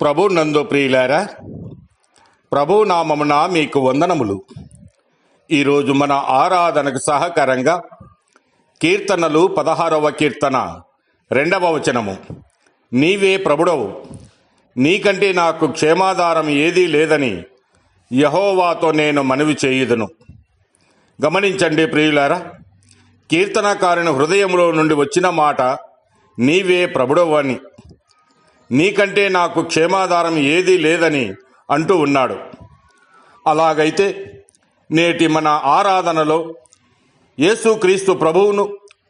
ప్రభు నందు ప్రియులారా, ప్రభు నామమున మీకు వందనములు. ఈరోజు మన ఆరాధనకు సహకారంగా కీర్తనలు 16వ కీర్తన 2వ వచనము. నీవే ప్రభుడవు, నీకంటే నాకు క్షేమాధారం ఏదీ లేదని యెహోవాతో నేను మనవి చేయుదును. గమనించండి ప్రియులారా, కీర్తనకారుని హృదయంలో నుండి వచ్చిన మాట నీవే ప్రభుడవు అని, నీకంటే నాకు క్షేమాధారం ఏదీ లేదని అంటూ ఉన్నాడు. అలాగైతే నేటి మన ఆరాధనలో యేసుక్రీస్తు ప్రభువును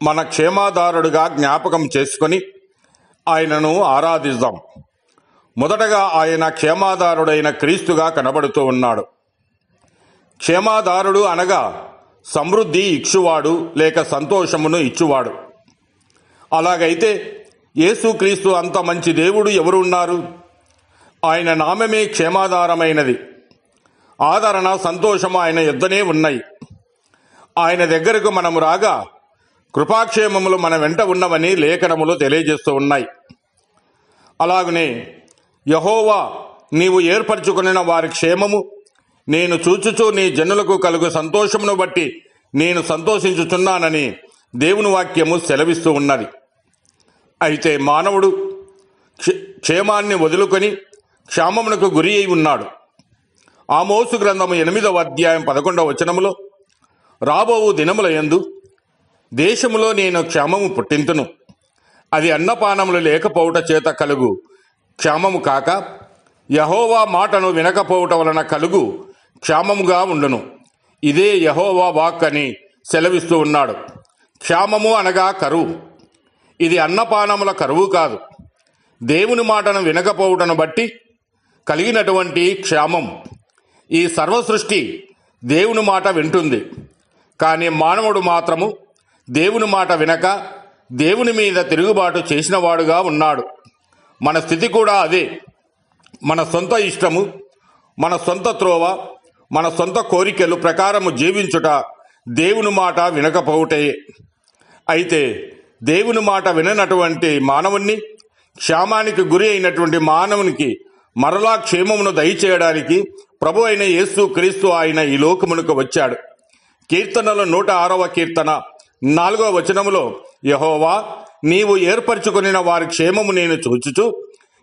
మన క్షేమాధారుడుగా జ్ఞాపకం చేసుకొని ఆయనను ఆరాధిద్దాం. మొదటగా ఆయన క్షేమాధారుడైన క్రీస్తుగా కనబడుతూ ఉన్నాడు. క్షేమాధారుడు అనగా సమృద్ధి ఇచ్చువాడు లేక సంతోషమును ఇచ్చువాడు. అలాగైతే యేసుక్రీస్తు అంత మంచి దేవుడు ఎవరు ఉన్నారు? ఆయన నామమే క్షేమాధారమైనది. ఆదరణ, సంతోషము ఆయన యొద్దనే ఉన్నాయి. ఆయన దగ్గరకు మనము రాగా కృపాక్షేమములు మన వెంట ఉన్నవని లేఖనములు తెలియజేస్తూ ఉన్నాయి. అలాగనే యెహోవా నీవు ఏర్పరచుకున్న వారి క్షేమము నేను చూచుచూ నీ జనులకు కలుగు సంతోషమును బట్టి నేను సంతోషించుచున్నానని దేవుని వాక్యము సెలవిస్తూ ఉన్నది. అయితే మానవుడు క్షేమాన్ని వదులుకొని క్షామమునకు గురి అయి ఉన్నాడు. ఆమోసు గ్రంథము 8వ అధ్యాయం 11వ వచనములో, రాబోవు దినముల యందు దేశములో నేను క్షామము పుట్టింతును, అది అన్నపానములు లేకపోవుట చేత కలుగు క్షామము కాక యెహోవా మాటను వినకపోవుట వలన కలుగు క్షామముగా ఉండును. ఇదే యెహోవా వాక్ అని సెలవిస్తూ ఉన్నాడు. క్షామము అనగా కరువు. ఇది అన్నపానముల కరువు కాదు, దేవుని మాటను వినకపోవుటను బట్టి కలిగినటువంటి క్షామం. ఈ సర్వసృష్టి దేవుని మాట వింటుంది, కానీ మానవుడు మాత్రము దేవుని మాట వినక దేవుని మీద తిరుగుబాటు చేసినవాడుగా ఉన్నాడు. మన స్థితి కూడా అదే. మన సొంత ఇష్టము, మన సొంత త్రోవ, మన సొంత కోరికలు ప్రకారము జీవించుట దేవుని మాట వినకపోవుటే. అయితే దేవుని మాట విననటువంటి మానవుణ్ణి, క్షామానికి గురి అయినటువంటి మానవునికి మరలా క్షేమమును దయచేయడానికి ప్రభు అయిన యేసు క్రీస్తు ఆయన ఈ లోకమునకు వచ్చాడు. కీర్తనలో 106వ కీర్తన 4వ వచనములో, యెహోవా నీవు ఏర్పరచుకొనిన వారి క్షేమము నేను చూచుచు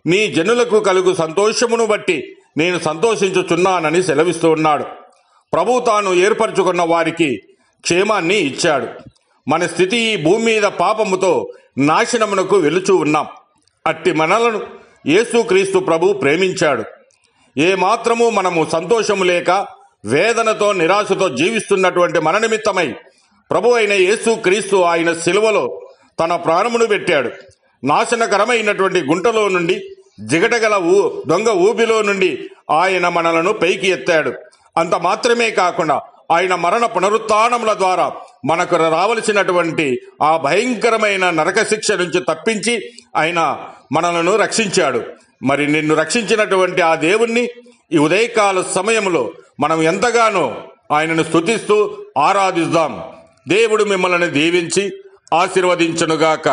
నీ జనులకు కలుగు సంతోషమును బట్టి నేను సంతోషించుచున్నానని సెలవిస్తూ ఉన్నాడు. ప్రభు తాను ఏర్పరచుకున్న వారికి క్షేమాన్ని ఇచ్చాడు. మన స్థితి ఈ భూమి మీద పాపముతో నాశనమునకు వెలుచూ ఉన్నాం. అట్టి మనలను యేసుక్రీస్తు ప్రభు ప్రేమించాడు. ఏ మాత్రము మనము సంతోషము లేక వేదనతో నిరాశతో జీవిస్తున్నటువంటి మన నిమిత్తమై ప్రభు అయిన యేసుక్రీస్తు ఆయన శిలువలో తన ప్రాణమును పెట్టాడు. నాశనకరమైనటువంటి గుంటలో నుండి, జిగటగల దొంగ ఊబిలో నుండి ఆయన మనలను పైకి ఎత్తాడు. అంత మాత్రమే కాకుండా ఆయన మరణ పునరుత్థానముల ద్వారా మనకు రావలసినటువంటి ఆ భయంకరమైన నరక శిక్ష నుంచి తప్పించి ఆయన మనలను రక్షించాడు. మరి నిన్ను రక్షించినటువంటి ఆ దేవుణ్ణి ఈ ఉదయకాల సమయంలో మనం ఎంతగానో ఆయనను స్తుతిస్తూ ఆరాధిద్దాం. దేవుడు మిమ్మల్ని దీవించి ఆశీర్వదించునుగాక.